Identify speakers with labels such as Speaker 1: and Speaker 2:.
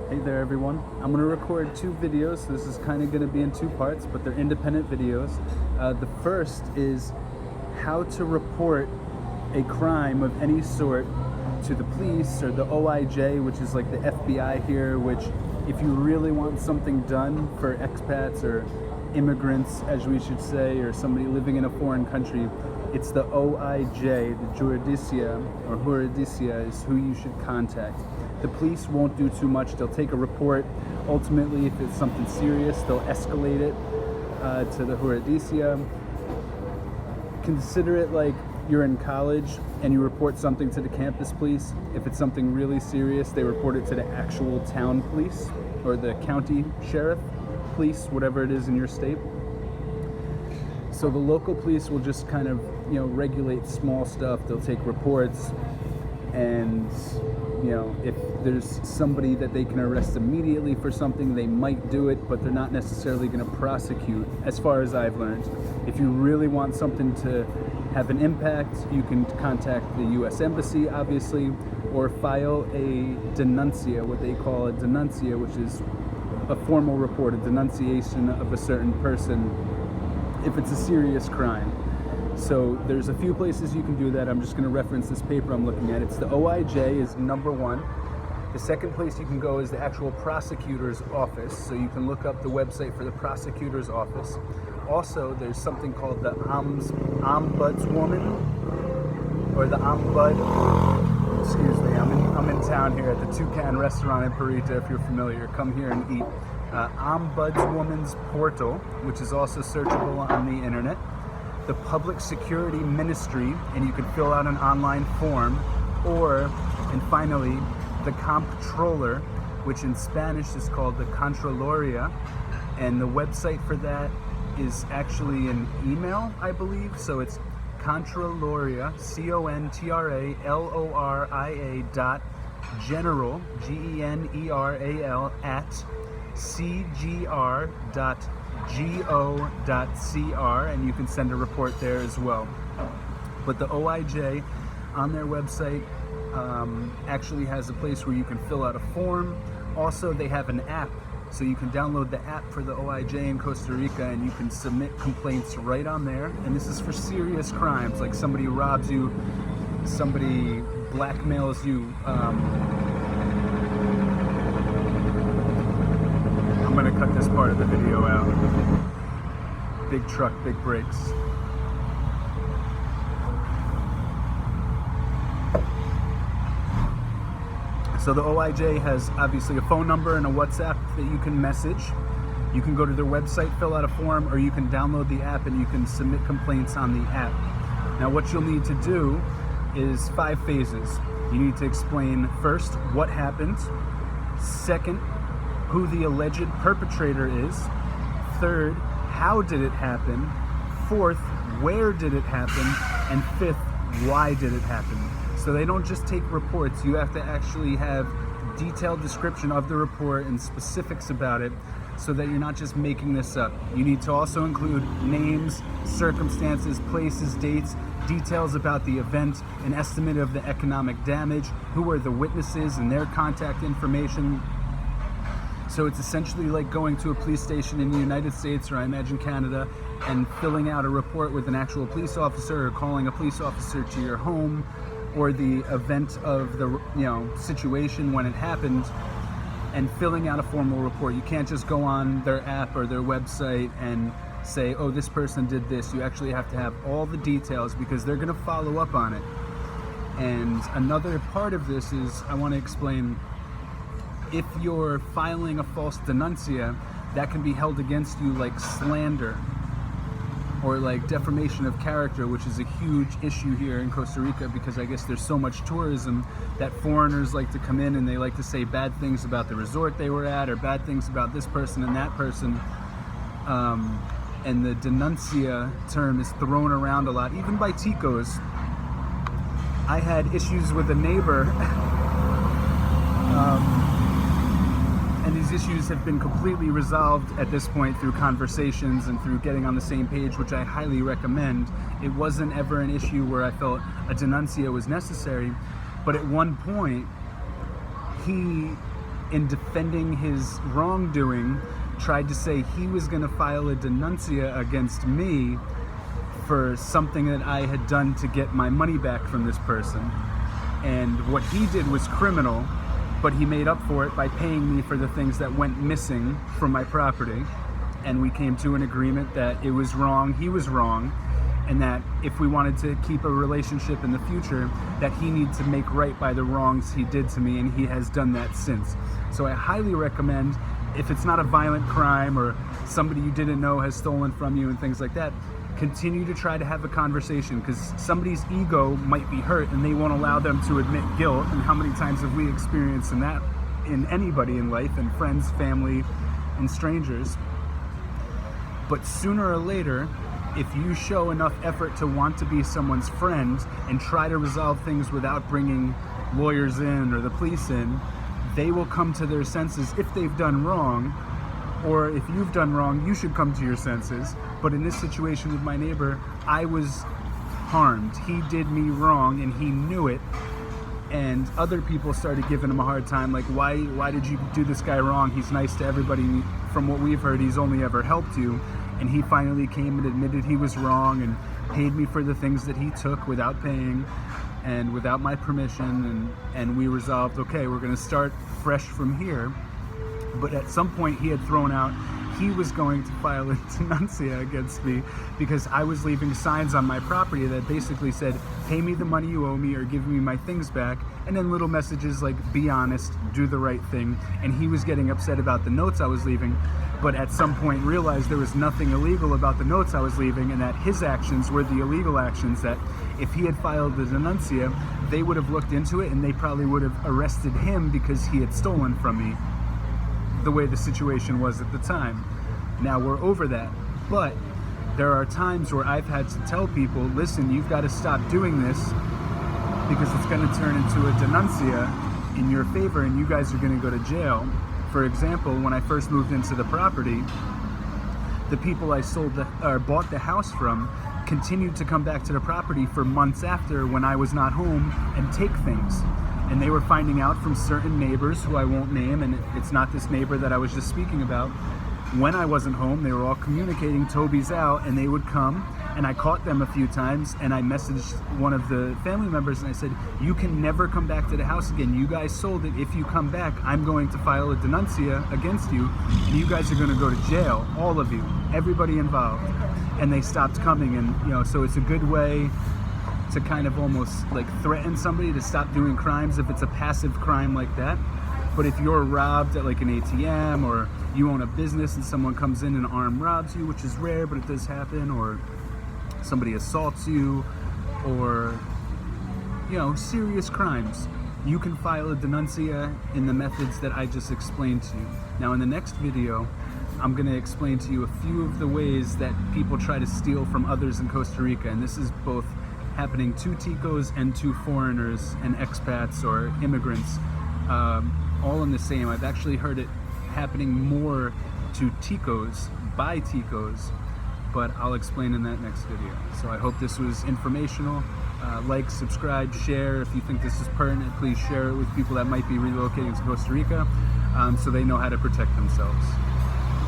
Speaker 1: Hey there everyone. I'm going to record two videos. So this is kind of going to be in two parts, but they're independent videos. The first is how to report a crime of any sort to the police or the OIJ, which is like the FBI here, which if you really want something done for expats or immigrants, as we should say, or somebody living in a foreign country, it's the OIJ, the Justicia or Justicia is who you should contact. The police won't do too much. They'll take a report. Ultimately, if it's something serious, they'll escalate it to the Justicia. Consider it like you're in college and you report something to the campus police. If it's something really serious, they report it to the actual town police or the county sheriff police, whatever it is in your state. So the local police will just kind of, regulate small stuff. They'll take reports, and if there's somebody that they can arrest immediately for something, they might do it, but they're not necessarily going to prosecute, as far as I've learned. If you really want something to have an impact, you can contact the U.S. Embassy, obviously, or file a denuncia, what they call a denuncia, which is a formal report, a denunciation of a certain person if it's a serious crime. So there's a few places you can do that. I'm just going to reference this paper I'm looking at. It's the OIJ is number one. The second place you can go is the actual prosecutor's office. So you can look up the website for the prosecutor's office. Also, there's something called the ombudswoman, or the ombud. Excuse me, I'm in town here at the Toucan restaurant in Parita. If you're familiar, come here and eat. Ombudswoman's portal, which is also searchable on the internet. The Public Security Ministry, and you can fill out an online form, and finally, the Comptroller, which in Spanish is called the Contraloria, and the website for that is actually an email, I believe, so it's Contraloria, CONTRALORIA .general, GENERAL, @cgr.go.cr, and you can send a report there as well. But the OIJ on their website actually has a place where you can fill out a form. Also, they have an app, so you can download the app for the OIJ in Costa Rica, and you can submit complaints right on there. And this is for serious crimes, like somebody robs you, somebody blackmails you. I'm going to cut this part of the video out. Big truck, big brakes. So the OIJ has obviously a phone number and a WhatsApp that you can message. You can go to their website, fill out a form, or you can download the app and you can submit complaints on the app. Now what you'll need to do is 5 phases. You need to explain first what happened, second, who the alleged perpetrator is, third, how did it happen, fourth, where did it happen, and fifth, why did it happen. So they don't just take reports, you have to actually have detailed description of the report and specifics about it, so that you're not just making this up. You need to also include names, circumstances, places, dates, details about the event, an estimate of the economic damage, who are the witnesses and their contact information. So it's essentially like going to a police station in the United States, or I imagine Canada, and filling out a report with an actual police officer, or calling a police officer to your home, or the event of the situation when it happened, and filling out a formal report. You can't just go on their app or their website and say, oh, this person did this. You actually have to have all the details, because they're going to follow up on it. And another part of this is, I want to explain, if you're filing a false denuncia, that can be held against you like slander or like defamation of character, which is a huge issue here in Costa Rica, because I guess there's so much tourism that foreigners like to come in and they like to say bad things about the resort they were at, or bad things about this person and that person. And the denuncia term is thrown around a lot, even by ticos. I had issues with a neighbor and these issues have been completely resolved at this point through conversations and through getting on the same page, which I highly recommend. It wasn't ever an issue where I felt a denuncia was necessary, but at one point he in defending his wrongdoing, tried to say he was going to file a denuncia against me for something that I had done to get my money back from this person. And what he did was criminal, but he made up for it by paying me for the things that went missing from my property. And we came to an agreement that it was wrong, he was wrong, and that if we wanted to keep a relationship in the future, that he needed to make right by the wrongs he did to me, and he has done that since. So I highly recommend, if it's not a violent crime or somebody you didn't know has stolen from you and things like that, continue to try to have a conversation, because somebody's ego might be hurt and they won't allow them to admit guilt. And how many times have we experienced in that in anybody in life, and friends, family, and strangers? But sooner or later, if you show enough effort to want to be someone's friend and try to resolve things without bringing lawyers in or the police in, they will come to their senses if they've done wrong. Or if you've done wrong, you should come to your senses. But in this situation with my neighbor, I was harmed. He did me wrong and he knew it. And other people started giving him a hard time, like, why did you do this guy wrong? He's nice to everybody. From what we've heard, he's only ever helped you. And he finally came and admitted he was wrong and paid me for the things that he took without paying and without my permission. And we resolved, okay, we're going to start fresh from here. But at some point he had thrown out he was going to file a denuncia against me because I was leaving signs on my property that basically said, pay me the money you owe me or give me my things back, and then little messages like, be honest, do the right thing. And he was getting upset about the notes I was leaving, but at some point realized there was nothing illegal about the notes I was leaving, and that his actions were the illegal actions, that if he had filed the denuncia, they would have looked into it and they probably would have arrested him because he had stolen from me, the way the situation was at the time. Now we're over that, but there are times where I've had to tell people, listen, you've got to stop doing this because it's going to turn into a denuncia in your favor and you guys are going to go to jail. For example, when I first moved into the property, the people I bought the house from continued to come back to the property for months after when I was not home and take things. And they were finding out from certain neighbors who I won't name, and it's not this neighbor that I was just speaking about. When I wasn't home, they were all communicating, Toby's out, and they would come, and I caught them a few times, and I messaged one of the family members, and I said, you can never come back to the house again. You guys sold it. If you come back, I'm going to file a denuncia against you, and you guys are going to go to jail, all of you, everybody involved. And they stopped coming, and so it's a good way to kind of almost like threaten somebody to stop doing crimes if it's a passive crime like that. But if you're robbed at like an ATM, or you own a business and someone comes in and armed robs you, which is rare, but it does happen, or somebody assaults you, or serious crimes, you can file a denuncia in the methods that I just explained to you. Now in the next video, I'm going to explain to you a few of the ways that people try to steal from others in Costa Rica, and this is both happening to Ticos and to foreigners and expats or immigrants, all in the same. I've actually heard it happening more to Ticos by Ticos, but I'll explain in that next video. So I hope this was informational. Like, subscribe, share. If you think this is pertinent, please share it with people that might be relocating to Costa Rica, so they know how to protect themselves.